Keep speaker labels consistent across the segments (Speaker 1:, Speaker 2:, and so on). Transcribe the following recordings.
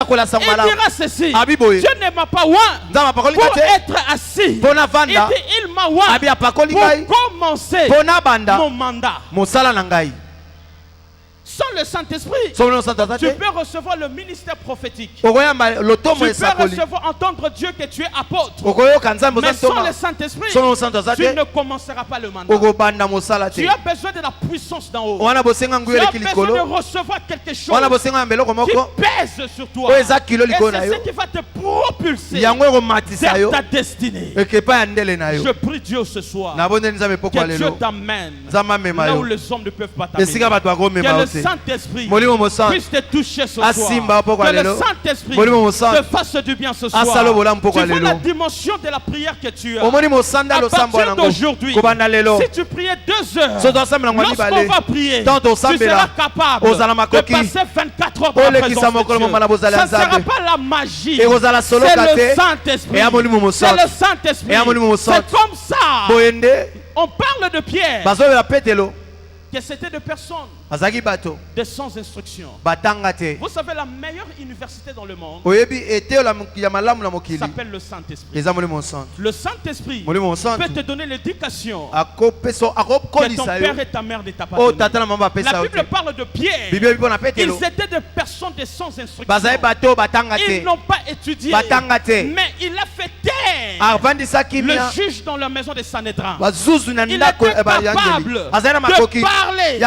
Speaker 1: Il dira ceci. Dieu ne m'a pas oint pour être assis. Il dit il m'a oint pour commencer mon mandat. Sans le Saint-Esprit, tu peux recevoir le ministère prophétique. Tu peux recevoir, entendre Dieu que tu es apôtre. Mais sans le Saint-Esprit, tu ne commenceras pas le mandat. Tu as besoin de la puissance d'en haut. Tu as besoin de recevoir quelque chose qui pèse sur toi. Et c'est ce qui va te propulser vers ta destinée. Je prie Dieu ce soir que Dieu t'amène là où les hommes ne peuvent pas t'amener. Saint-Esprit puisse te toucher ce soir. Que le Saint-Esprit te fasse du bien ce soir. Tu vois la dimension de la prière que tu as. À partir d'aujourd'hui, si tu priais 2 heures, lorsqu'on va prier, tu seras capable de passer 24 heures dans la présence de Dieu. Ça ne sera pas la magie. C'est le Saint-Esprit. C'est le Saint-Esprit. C'est comme ça. On parle de Pierre. Que c'était des personnes de sans instruction. Vous savez, la meilleure université dans le monde s'appelle le Saint-Esprit. Le Saint-Esprit peut te donner l'éducation que ton père et ta mère ne t'ont pas donné. La Bible parle de Pierre. Ils étaient des personnes de sans instruction. Ils n'ont pas étudié, mais il a fait taire le juge dans la maison de Sanhédrin. Il était capable de parler et de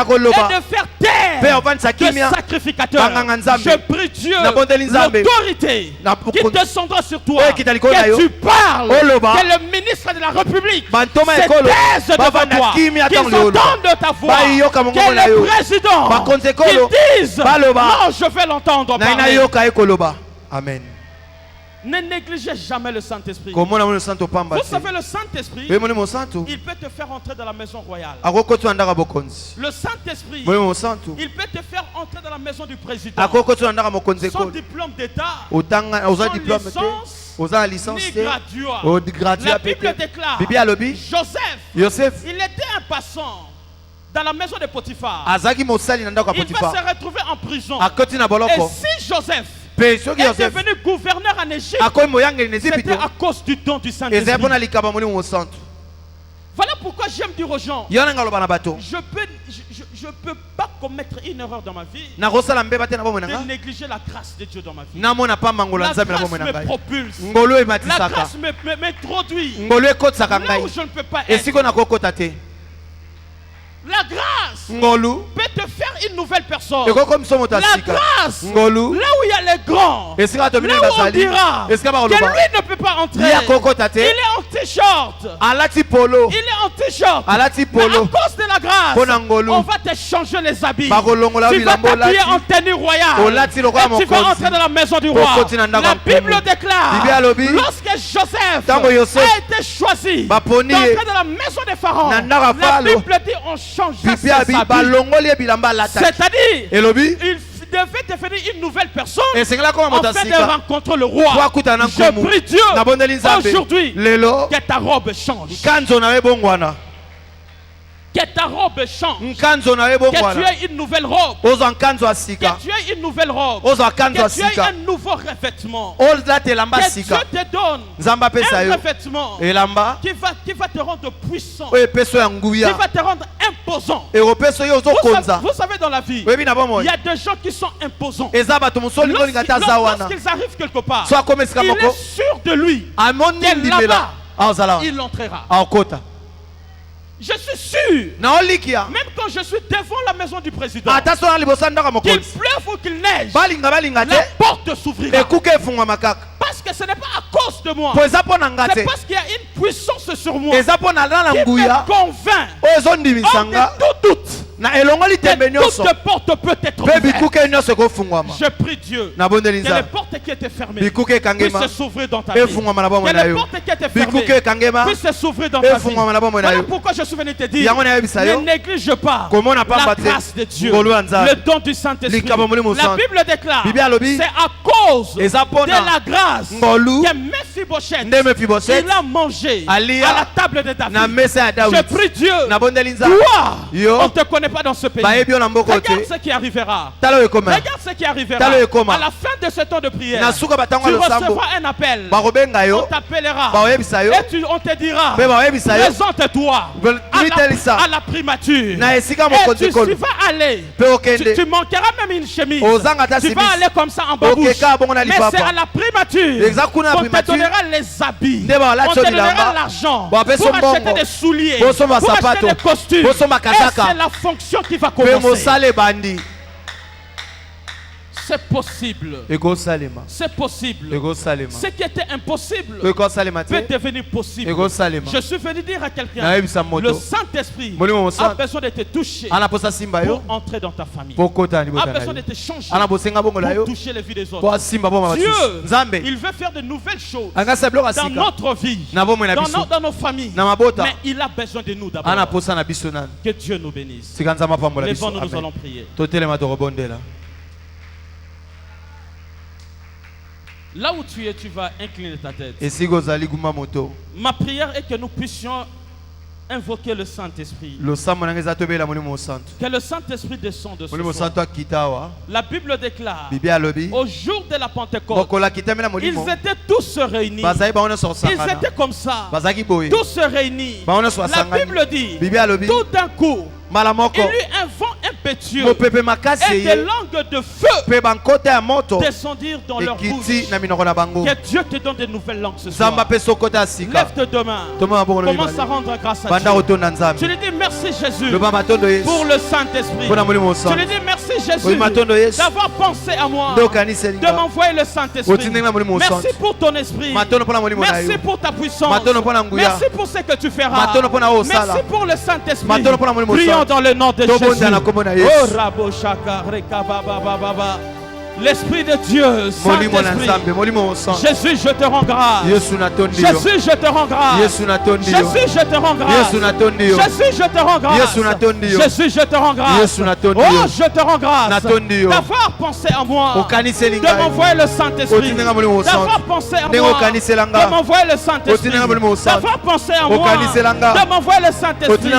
Speaker 1: faire taire le sacrificateur. Je prie Dieu, l'autorité qui descendra sur toi, que tu parles, que le ministre de la République se taise devant toi, qu'ils entendent ta voix, que le président qu'ils disent non, je vais l'entendre parler.
Speaker 2: Amen.
Speaker 1: Ne négligez jamais le Saint-Esprit. Vous savez, le Saint-Esprit, il peut te faire entrer dans la maison royale. Le Saint-Esprit, il peut te faire entrer dans la maison du président. Sans diplôme d'État, sans licence, ni graduat. La Bible déclare, Joseph, il était un passant dans la maison de Potiphar. Il va se retrouver en prison. Et si Joseph est devenu gouverneur en Égypte, c'était à cause du don du Saint-Esprit. Voilà pourquoi j'aime dire aux gens, je ne peux pas commettre une erreur dans ma vie de négliger la grâce de Dieu dans ma vie. La grâce me propulse. La grâce m'introduit là où je ne peux pas être. La grâce peut te faire une nouvelle personne. La grâce, là où il y a les grands, là où on dira que lui ne peut pas entrer. Il est en t-shirt. Il est en t-shirt. Mais à cause de la grâce, on va te changer les habits. Tu vas t'habiller en tenue royale. Et tu vas entrer dans la maison du roi. La Bible déclare, lorsque Joseph a été choisi d'entrer dans la maison des pharaons, la Bible dit on change ses habits. C'est-à-dire, il devait devenir une nouvelle personne afin de rencontrer le roi. Je prie Dieu aujourd'hui que ta robe change. Que ta robe change. Que tu aies une nouvelle robe. Que tu aies une nouvelle robe. Que tu aies un nouveau revêtement. Que Dieu te donne un revêtement qui va te rendre puissant. Qui va te rendre imposant. Vous savez, dans la vie, il y a des gens qui sont imposants. Lorsqu'ils arrivent quelque part, il est sûr de lui que là-bas, il entrera. Je suis sûr, même quand je suis devant la maison du président, qu'il pleuve ou qu'il neige, la porte s'ouvrira. Parce que ce n'est pas à cause de moi, c'est parce qu'il y a une puissance sur moi qui me convainc hors de tout doute que toute porte peut être ouverte. Je prie Dieu que les portes qui étaient fermées puissent s'ouvrir dans ta vie. Que les portes qui étaient fermées puissent s'ouvrir dans ta vie. Voilà pourquoi je suis venu te dire, ne néglige pas la grâce de Dieu, le don du Saint-Esprit. La Bible déclare, c'est à cause de la grâce que Mephibosheth, il a mangé à la table de David. Je prie Dieu, toi, on ne te connaît
Speaker 2: pas dans ce pays. Regarde ce qui arrivera. Regarde ce qui arrivera. À la fin de ce temps de prière, tu recevras un appel. On t'appellera. Et on te dira, présente-toi à la primature. Et tu vas aller. Tu manqueras même une chemise. Tu vas aller comme ça en babouche. Mais c'est à la primature qu'on te donnera les habits. On te donnera l'argent pour acheter des souliers, pour acheter des costumes. Et c'est la fonction qui va commencer. C'est possible. C'est possible. Ce qui était impossible peut devenir possible. Je suis venu dire à quelqu'un, le Saint-Esprit a besoin de te toucher pour entrer dans ta famille. A besoin de te changer pour toucher les vies des autres. Dieu, il veut faire de nouvelles choses dans notre vie, dans nos familles. Mais il a besoin de nous d'abord. Que Dieu nous bénisse. Levons-nous, nous allons prier. Là où tu es, tu vas incliner ta tête. Ma prière est que nous puissions invoquer le Saint-Esprit. Que le Saint-Esprit descende de ce soir. La Bible déclare, au jour de la Pentecôte, ils étaient tous réunis. Ils étaient comme ça, tous réunis. La Bible dit, tout d'un coup, il eut un vent impétueux et des langues de feu descendirent dans leur bouche. Que Dieu te donne de nouvelles langues ce soir. Lève tes deux mains. Commence à rendre grâce à Dieu. Tu lui dis merci Jésus pour le Saint-Esprit. Tu lui dis merci Jésus d'avoir pensé à moi, de m'envoyer le Saint-Esprit. Merci pour ton esprit. Merci pour ta puissance. Merci pour ce que tu feras. Merci pour le Saint-Esprit. Prions dans le nom de Jésus. Oh, Rabo Shaka, Rekaba, Baba. L'Esprit de Dieu, Saint-Esprit. Jésus, je te rends grâce. Jésus, je te rends grâce. Jésus, je te rends grâce. Jésus, je te rends grâce. Jésus, je te rends grâce. Oh, je te rends grâce d'avoir pensé à moi, de m'envoyer le Saint-Esprit, d'avoir pensé à moi, de m'envoyer le Saint-Esprit, d'avoir pensé à moi, de m'envoyer le Saint-Esprit,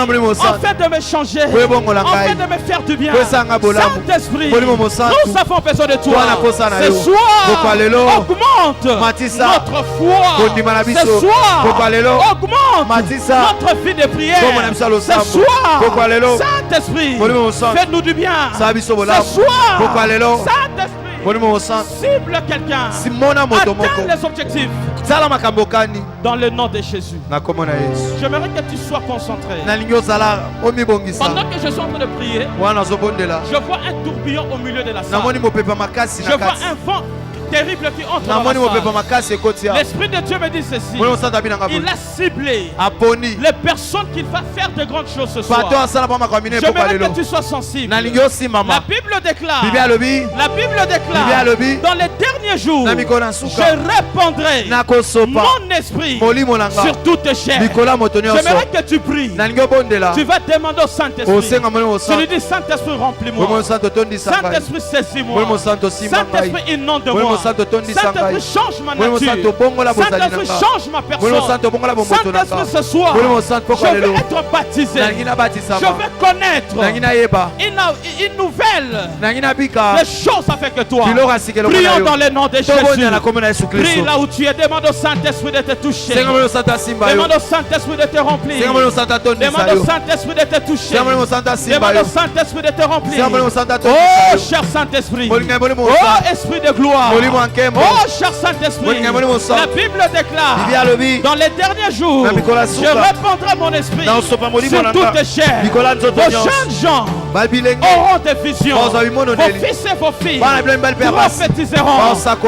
Speaker 2: afin de me changer, afin de me faire du bien. Saint-Esprit, nous avons besoin de toi. Ce soir, augmente notre foi. Ce soir, augmente notre vie de prière. Ce soir, Saint-Esprit, fais-nous du bien. Ce soir, Saint-Esprit, cible quelqu'un, atteins les objectifs. Dans le nom de Jésus. J'aimerais que tu sois concentré. Pendant que je suis en train de prier, je vois un tourbillon au milieu de la salle. Je vois un vent terrible qui entre dans la salle. L'Esprit de Dieu me dit ceci. Il a ciblé les personnes qu'il va faire de grandes choses ce soir. J'aimerais que tu sois sensible. La Bible déclare, dans les derniers jours, je répandrai mon esprit sur toute chair. J'aimerais que tu pries. Tu vas demander au Saint-Esprit. Tu lui dis, Saint-Esprit, remplis-moi. Saint-Esprit, saisis-moi. Saint-Esprit, inonde-moi. Saint-Esprit, change ma nature. Saint-Esprit, change ma personne. Saint-Esprit, ce soir, je veux être baptisé. Je veux connaître une nouvelle, les choses avec toi. Prions dans le nom de Jésus. Prie là où tu es. Demande au Saint-Esprit de te toucher. Demande au Saint-Esprit de te remplir. Demande au Saint-Esprit de te toucher. Demande au Saint-Esprit de te remplir. Oh, cher Saint-Esprit. Oh, Esprit de gloire. Oh, cher Saint-Esprit, la Bible déclare, dans les derniers jours, je répandrai mon esprit sur toute chair. Vos jeunes gens auront des visions. Vos fils et vos filles prophétiseront.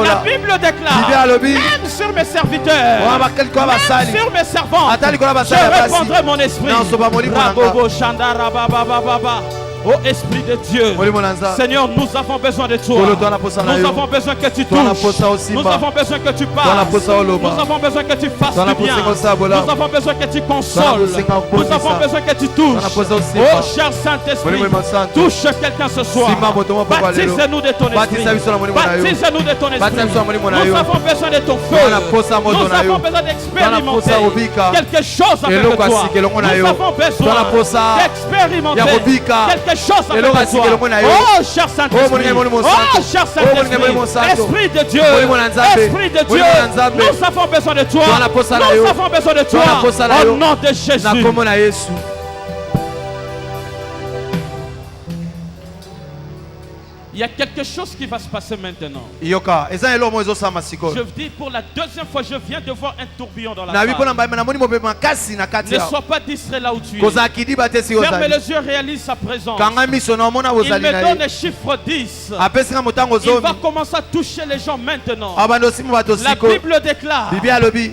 Speaker 2: La Bible déclare, même sur mes serviteurs, même sur mes servants, je répandrai mon esprit. Oh Esprit de Dieu, Seigneur, nous avons besoin de toi. Nous avons besoin que tu touches. Nous avons besoin que tu parles. Nous avons besoin que tu fasses du bien. Nous avons besoin que tu consoles. Nous avons besoin que tu touches. Oh cher Saint-Esprit, touche quelqu'un ce soir. Baptise-nous de ton esprit. Baptise-nous de ton esprit. Nous avons besoin de ton feu. Nous avons besoin d'expérimenter quelque chose avec toi. Nous avons besoin d'expérimenter quelque des choses avec toi. Oh, cher Saint-Esprit. Oh, cher Saint-Esprit. Esprit de Dieu. Esprit de Dieu. Nous avons besoin de toi. Nous avons besoin de toi. Au nom de Jésus. Il y a quelque chose qui va se passer maintenant. Je dis pour la deuxième fois, je viens de voir un tourbillon dans la salle. Ne sois pas distrait là où tu es. Ferme les yeux, réalise sa présence. Il me donne le chiffre 10. Il va commencer à toucher les gens maintenant. La Bible déclare,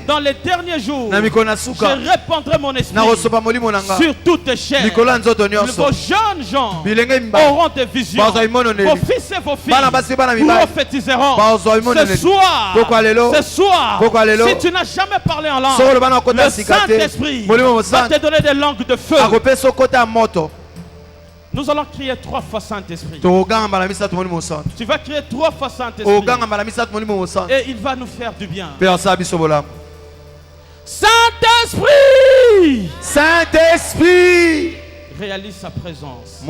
Speaker 2: dans les derniers jours, je répandrai mon esprit sur toutes chair. Vos jeunes gens auront des visions. Vos fils et vos filles prophétiseront. Ce soir, si tu n'as jamais parlé en langue, le Saint-Esprit va te donner des langues de feu. Nous allons crier 3 fois Saint-Esprit. Tu vas crier 3 fois Saint-Esprit. Et il va nous faire du bien. Saint-Esprit! Saint-Esprit! Réalise sa présence.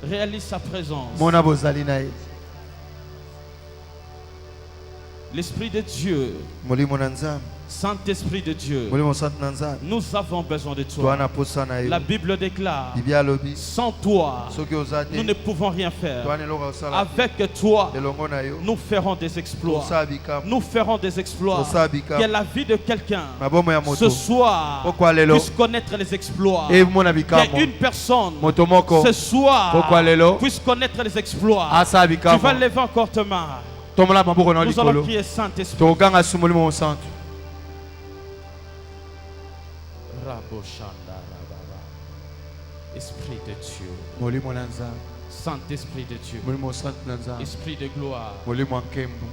Speaker 2: Réalise sa présence. L'Esprit de Dieu. Saint-Esprit de Dieu. Nous avons besoin de toi. La Bible déclare, sans toi, nous ne pouvons rien faire. Avec toi, nous ferons des exploits. Nous ferons des exploits. Que la vie de quelqu'un ce soir puisse connaître les exploits. Qu'une personne ce soir puisse connaître les exploits. Tu vas lever encore ta main. Nous allons prier Saint-Esprit. Esprit de Dieu. Saint-Esprit de Dieu. Esprit de gloire.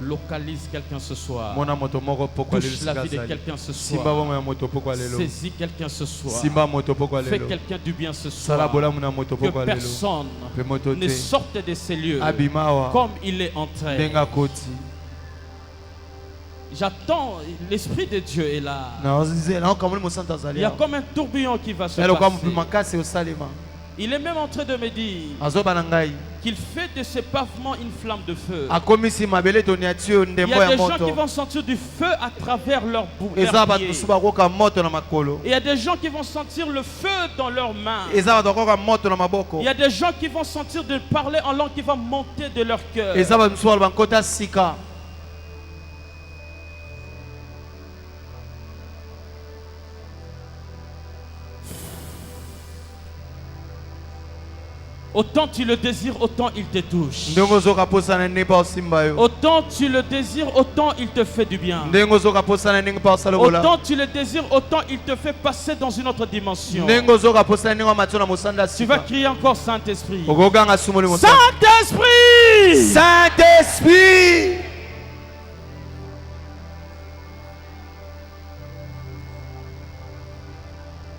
Speaker 2: Localise quelqu'un ce soir. Touche la vie de quelqu'un ce soir. Saisis quelqu'un ce soir. Fais quelqu'un du bien ce soir. Que personne ne sorte de ces lieux comme il est entré. J'attends, l'Esprit de Dieu est là. Il y a comme un tourbillon qui va se passer. Il est même en train de me dire qu'il fait de ce pavement une flamme de feu. Il y a des gens qui vont sentir du feu à travers leur bouche. Il y a des gens qui vont sentir le feu dans leurs mains. Il y a des gens qui vont sentir de parler en langue qui va monter de leur cœur. Autant tu le désires, autant il te touche. Autant tu le désires, autant il te fait du bien. Autant tu le désires, autant il te fait passer dans une autre dimension. Tu vas crier encore Saint-Esprit. Saint-Esprit! Saint-Esprit!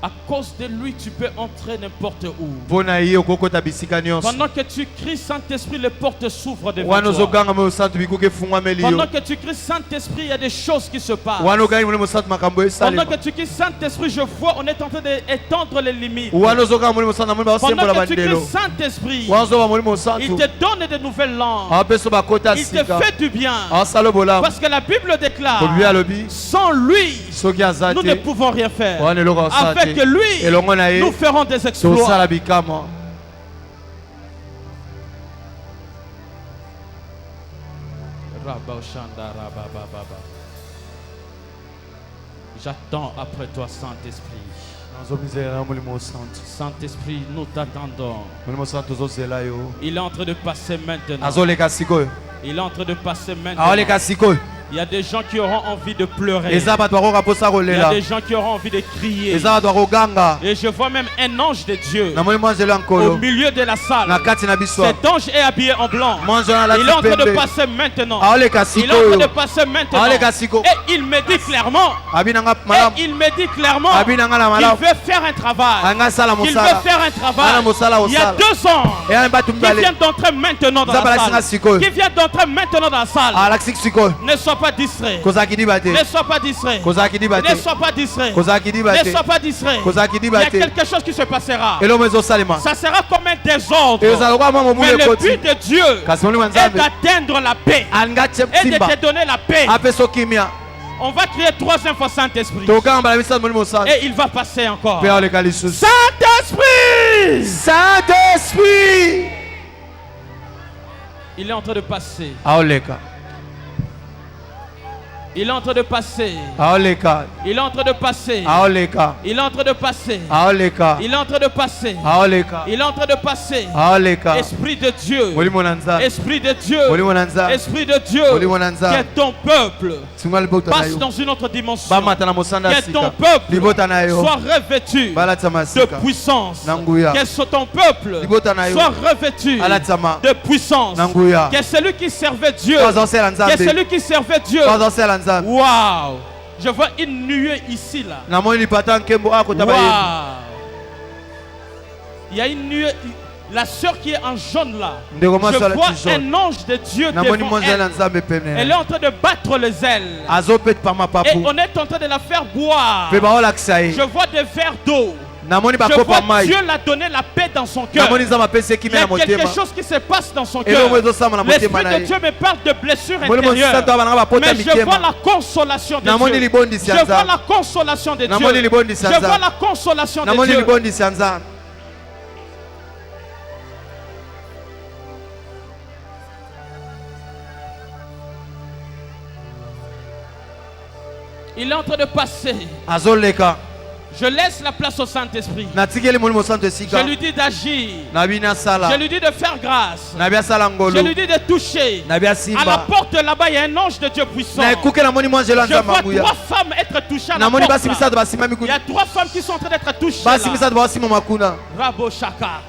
Speaker 2: À cause de lui, tu peux entrer n'importe où. Pendant que tu cries Saint-Esprit, les portes s'ouvrent devant toi. Pendant que tu cries Saint-Esprit, il y a des choses qui se passent. Pendant que tu cries Saint-Esprit, je vois, on est en train d'étendre les limites. Pendant que tu cries Saint-Esprit, il te donne de nouvelles langues. Il te fait du bien. Parce que la Bible déclare, sans lui, nous ne pouvons rien faire. Avec lui, nous ferons des exploits. J'attends après toi, Saint-Esprit. Saint-Esprit, nous t'attendons. Il est en train de passer maintenant. Il est en train de passer maintenant. Il y a des gens qui auront envie de pleurer. Il y a des gens qui auront envie de crier. Et je vois même un ange de Dieu au milieu de la salle. Cet ange est habillé en blanc. Il est en train de passer maintenant. Il est en train de passer maintenant. Et il me dit clairement qu'il veut faire un travail. Il veut faire un travail. Il y a 2 ans qui viennent d'entrer maintenant dans la salle. Qui viennent d'entrer maintenant dans la salle. Ne sois pas distrait. Ne sois pas distrait. Ne sois pas distrait. Ne sois pas distrait. Il y a quelque chose qui se passera. Ça sera comme un désordre. Mais le but de Dieu est d'atteindre la paix et de te donner la paix. On va crier 3e fois Saint-Esprit. Et il va passer encore. Saint-Esprit!
Speaker 1: Saint-Esprit!
Speaker 2: Il est en train de passer. Il est en train de passer. Il est en train de passer. Il est en train de passer. Il est en train de passer. Il est en train de passer. Esprit de Dieu. Esprit de Dieu. Esprit de Dieu. Que ton peuple passe dans une autre dimension. Que ton peuple soit revêtu de puissance. Que ton peuple soit revêtu de puissance. Que celui qui servait Dieu. Que celui qui servait Dieu. Waouh! Je vois une nuée ici là. Wow. Il y a une nuée. La sœur qui est en jaune là. Je vois un ange de Dieu devant elle. Elle est en train de battre les ailes. Et on est en train de la faire boire. Je vois des verres d'eau. Je vois Dieu l'a donné la paix dans son cœur. Il y a quelque chose qui se passe dans son cœur. L'Esprit de Dieu me parle de blessures intérieures. Mais je vois la consolation de Dieu. Je vois la consolation de Dieu. Je vois la consolation de Dieu. Il est en train de passer. Je laisse la place au Saint-Esprit. Je lui dis d'agir. Je lui dis de faire grâce. Je lui dis de toucher. À la porte là-bas, il y a un ange de Dieu puissant. Je vois 3 femmes être touchées à la porte là. Il y a 3 femmes qui sont en train d'être touchées là. Rabo Shaka.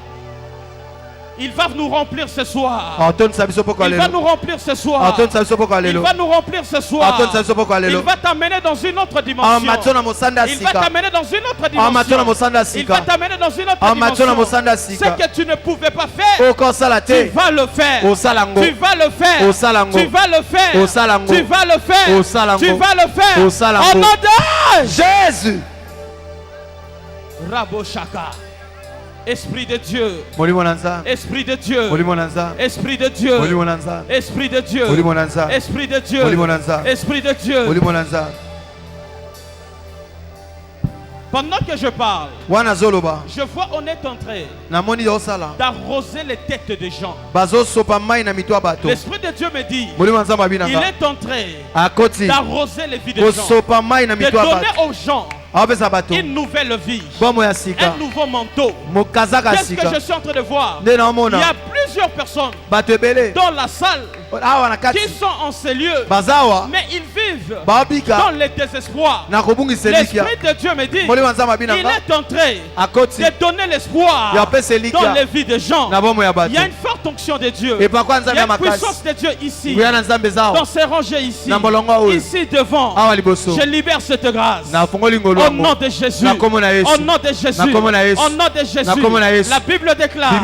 Speaker 2: Il va nous remplir ce soir. Il va nous remplir ce soir. Il va nous remplir ce soir. Il va t'amener dans une autre dimension. Il va t'amener dans une autre dimension. Il va t'amener dans une autre dimension. Ce que tu ne pouvais pas faire, tu vas le faire. Tu vas le faire. Tu vas le faire. Tu vas le faire. Tu vas le faire. Au nom de
Speaker 1: Jésus.
Speaker 2: Rabo Shaka. Esprit de Dieu. Esprit de Dieu. Esprit de Dieu. Esprit de Dieu. Esprit de Dieu. Esprit de Dieu. Pendant que je parle, je vois on est en train d'arroser les têtes des gens. L'Esprit de Dieu me dit, il est en train d'arroser les vies des gens, de donner aux gens une nouvelle vie, un nouveau manteau. Qu'est-ce que je suis en train de voir? Il y a plusieurs personnes dans la salle qui sont en ces lieux, mais ils vivent dans le désespoir. L'Esprit de Dieu me dit, il est en train de donner l'espoir dans les vies des gens. Il y a une forte onction de Dieu. Il y a une puissance de Dieu ici, dans ces rangées ici, ici devant. Je libère cette grâce. Au nom de Jésus. Au nom de Jésus. Au nom de Jésus. La Bible déclare,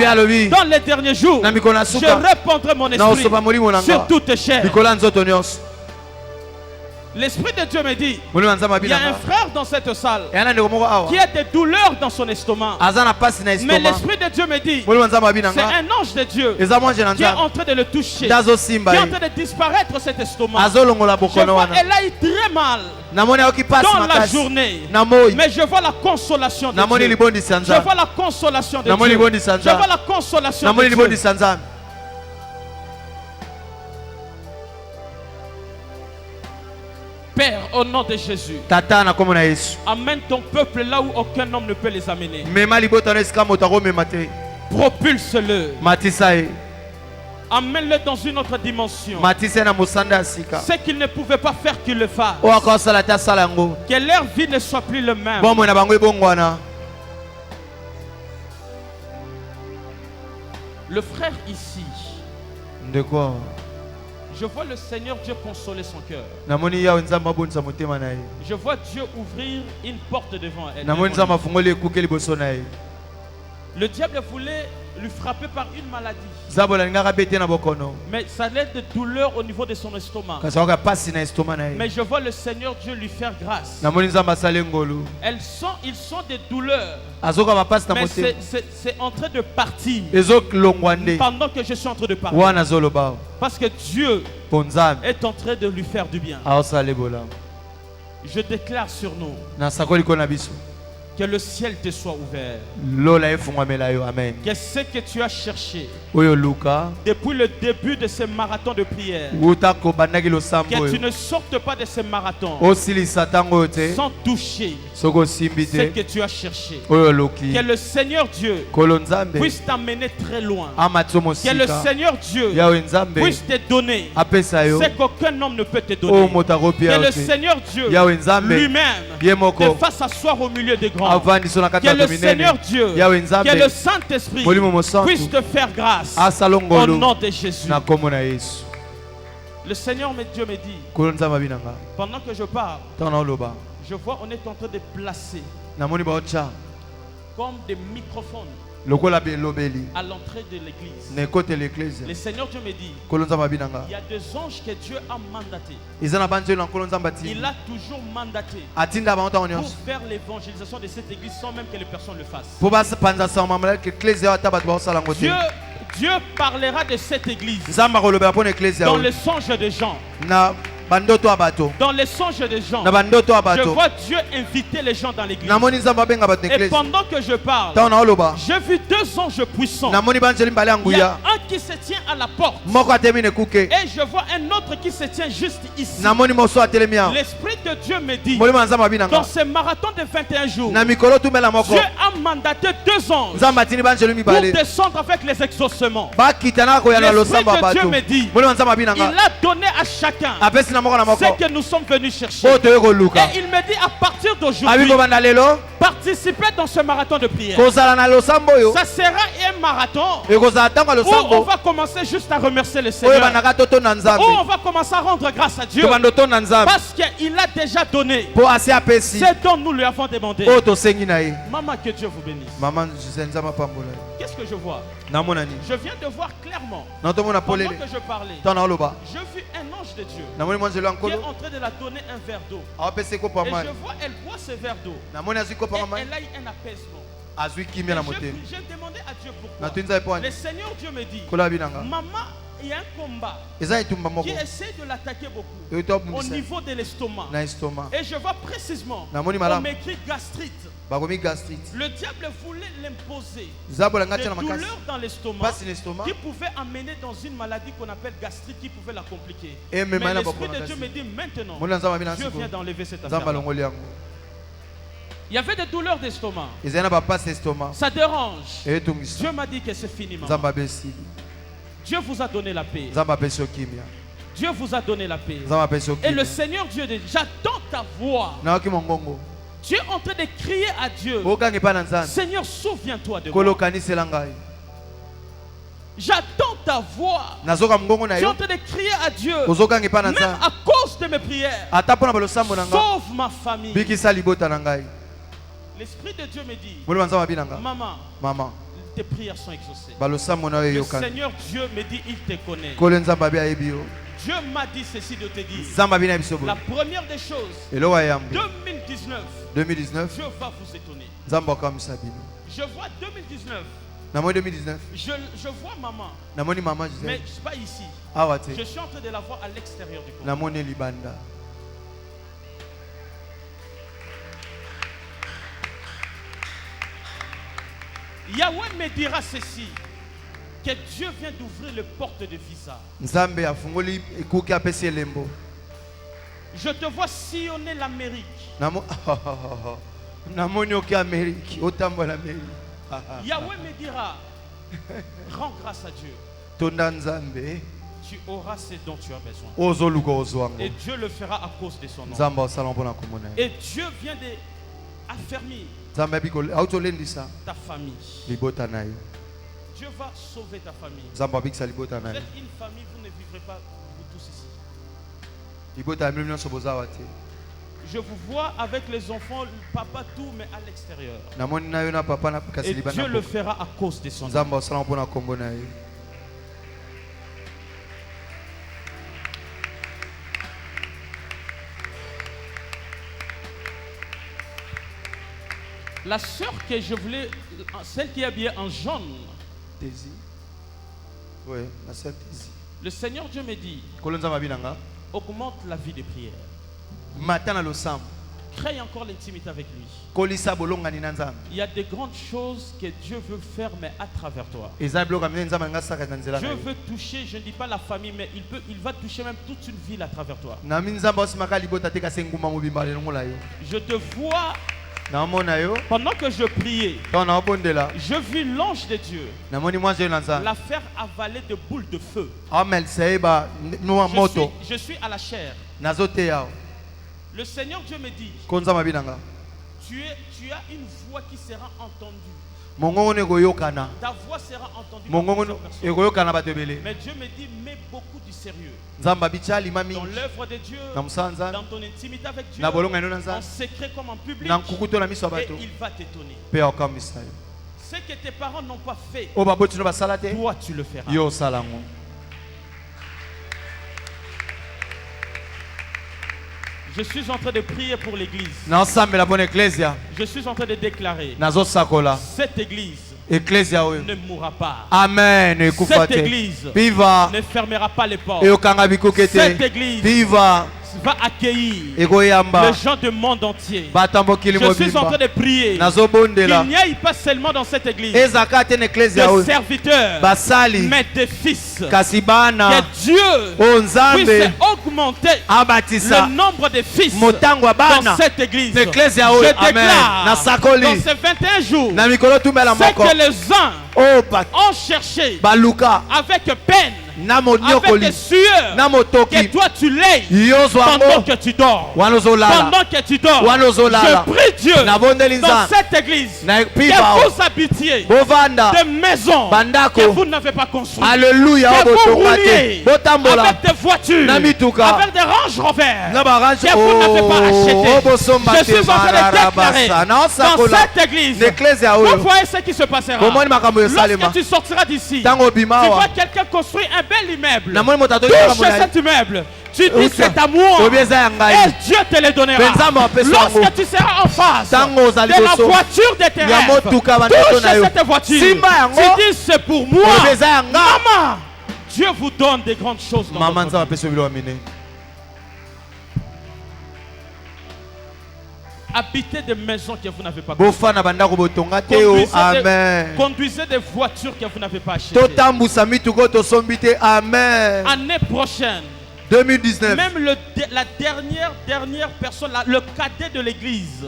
Speaker 2: dans les derniers jours, je répandrai mon esprit sur toute chair. L'Esprit de Dieu me dit, il y a un frère dans cette salle qui a des douleurs dans son estomac. Mais l'Esprit de Dieu me dit, c'est un ange de Dieu qui est en train de le toucher, qui est en train de disparaître cet estomac. Je vois, elle a eu très mal dans la journée, mais je vois la consolation de Dieu. Je vois la consolation de Dieu. Je vois la consolation de Dieu. Père, au nom de Jésus, amène ton peuple là où aucun homme ne peut les amener. Propulse-le. Amène-le dans une autre dimension. Ce qu'il ne pouvait pas faire, qu'il le fasse. Que leur vie ne soit plus le même. Le frère ici, je vois le Seigneur Dieu consoler son cœur. Je vois Dieu ouvrir une porte devant elle. Le diable voulait lui frapper par une maladie. Mais ça l'aide de douleur au niveau de son estomac. Mais je vois le Seigneur Dieu lui faire grâce. Ils sont des douleurs. Mais c'est en train de partir. Pendant que je suis en train de partir. Parce que Dieu est en train de lui faire du bien. Je déclare sur nous que le ciel te soit ouvert. Que ce que tu as cherché depuis le début de ce marathon de prière, que tu ne sortes pas de ce marathon sans toucher ce que tu as cherché. Que le Seigneur Dieu puisse t'amener très loin. Que le Seigneur Dieu puisse te donner ce qu'aucun homme ne peut te donner. Que le Seigneur Dieu lui-même te fasse asseoir au milieu des grands. Que le Seigneur Dieu, que le Saint-Esprit puisse te faire grâce au nom de Jésus. Le Seigneur Dieu me dit, pendant que je parle, je vois on est en train de placer comme des microphones à l'entrée de l'église. Le Seigneur Dieu me dit, il y a des anges que Dieu a mandatés. Il a toujours mandaté pour faire l'évangélisation de cette église sans même que les personnes le fassent. Dieu parlera de cette église dans le songe de Jean. Dans les songes des gens, je vois Dieu inviter les gens dans l'église. Et pendant que je parle, j'ai vu deux anges puissants. Il y a un qui se tient à la porte. Et je vois un autre qui se tient juste ici. L'Esprit de Dieu me dit, dans ce marathon de 21 jours, Dieu a mandaté deux anges pour descendre avec les exaucements. L'Esprit de Dieu me dit, il a donné à chacun ce que nous sommes venus chercher. Et il me dit à partir d'aujourd'hui, participez dans ce marathon de prière. Ça sera un marathon où on va commencer juste à remercier le Seigneur. Où on va commencer à rendre grâce à Dieu. Parce qu'il a déjà donné ce dont nous lui avons demandé. Maman, que Dieu vous bénisse. Qu'est-ce que je vois? Je viens de voir clairement, pendant que je parlais, j'ai vu un ange de Dieu qui est en train de la donner un verre d'eau. Et je vois, elle boit ce verre d'eau. Et elle a eu un apaisement. J'ai demandé à Dieu pourquoi. Le Seigneur Dieu me dit, maman, il y a un combat qui essaie de l'attaquer beaucoup au niveau de l'estomac. Et je vois précisément, on m'écrit gastrite. Le diable voulait l'imposer des douleurs dans l'estomac qui pouvaient amener dans une maladie qu'on appelle gastrite qui pouvait la compliquer. Mais l'Esprit de Dieu me dit maintenant, Dieu vient d'enlever cette affaire. Il y avait des douleurs d'estomac. Ça dérange. Dieu m'a dit que c'est fini, maman. Dieu vous a donné la paix. Dieu vous a donné la paix. Et le Seigneur Dieu dit, j'attends ta voix. Tu es en train de crier à Dieu. Seigneur, souviens-toi de moi. J'attends ta voix. Tu es en train de crier à Dieu. Même à cause de mes prières. Sauve ma famille. L'Esprit de Dieu me dit, maman, tes prières sont exaucées. Le Seigneur Dieu me dit, il te connaît. Dieu m'a dit ceci de te dire. La première des choses, 2019, Dieu va vous étonner. Je vois 2019. Je vois maman. Mais pas ici. Je suis en train de la voir à l'extérieur du corps. Yahweh me dira ceci, que Dieu vient d'ouvrir les portes de visa. Je te vois sillonner l'Amérique. Yahweh me dira, rends grâce à Dieu. Tu auras ce dont tu as besoin. Et Dieu le fera à cause de son nom. Et Dieu vient d'affermir ta famille. Dieu va sauver ta famille. Vous êtes une famille, vous ne vivrez pas vous tous ici. Je vous vois avec les enfants, le papa tout, mais à l'extérieur. Et Dieu le fera à cause de son nom. La sœur que je voulais, celle qui est habillée en jaune.
Speaker 1: Daisy. Oui, la sœur Daisy.
Speaker 2: Le Seigneur Dieu me dit, augmente la vie de prière. Crée encore l'intimité avec lui. Il y a des grandes choses que Dieu veut faire, mais à travers toi. Dieu veut toucher, je ne dis pas la famille, mais il va toucher même toute une ville à travers toi. Je te vois. Pendant que je priais, je vis l'ange de Dieu la faire avaler de boules de feu. Je suis à la chair. Le Seigneur Dieu me dit, tu as une voix qui sera entendue. Ta voix sera entendue. Mais Dieu me dit, mets beaucoup du sérieux dans l'œuvre de Dieu, dans ton intimité avec Dieu, en secret comme en public, et il va t'étonner. Ce que tes parents n'ont pas fait, toi tu le feras. Je suis en train de prier pour l'église. Je suis en train de déclarer, cette église ne mourra pas.
Speaker 1: Amen.
Speaker 2: Cette église ne fermera pas les portes. Cette église va accueillir les gens du monde entier. Je suis en train de prier qu'il n'y ait pas seulement dans cette église des serviteurs, mais des fils. Que Dieu puisse augmenter le nombre de fils dans cette église. Je déclare dans ces 21 jours, c'est que les uns ont cherché avec peine, avec sueur, que toi tu l'aies pendant que tu dors. Pendant que tu dors, je prie Dieu dans cette église que vous habitiez des maisons que vous n'avez pas construites.
Speaker 1: Alléluia.
Speaker 2: Que vous rouliez avec des voitures, avec des Range Rover que vous n'avez pas achetées. Je suis en train de déclarer dans cette église, vous voyez ce qui se passera. Lorsque tu sortiras d'ici, tu vois quelqu'un construire un bel immeuble. Touche cet immeuble. Tu dis c'est à moi et Dieu te le donnera. Lorsque tu seras en face de la voiture de tes rêves, touche cette voiture. Tu dis c'est pour moi. Maman, Dieu vous donne des grandes choses dans votre vie. Habitez des maisons que vous n'avez pas construites. Conduisez des voitures que vous n'avez pas achetées. Année prochaine,
Speaker 1: 2019.
Speaker 2: Même la dernière personne, le cadet de l'église,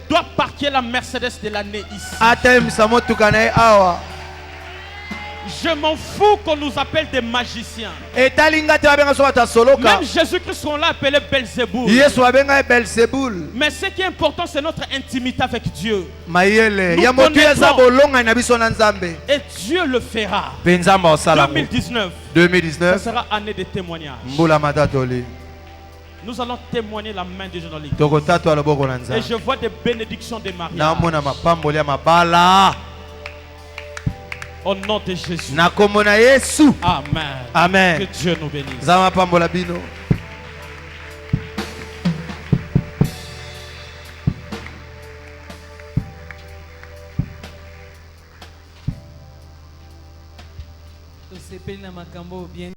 Speaker 2: doit parquer la Mercedes de l'année ici. Je m'en fous qu'on nous appelle des magiciens. Même Jésus-Christ, on l'a appelé Belzéboul. Mais ce qui est important, c'est notre intimité avec Dieu. Et Dieu le fera. 2019, ce sera année de témoignage. Nous allons témoigner la main de Dieu dans l'église. Et je vois des bénédictions des mariages. Au nom de Jésus. Amen.
Speaker 1: Amen.
Speaker 2: Que Dieu nous bénisse.
Speaker 3: Tosepeli na makambo bien.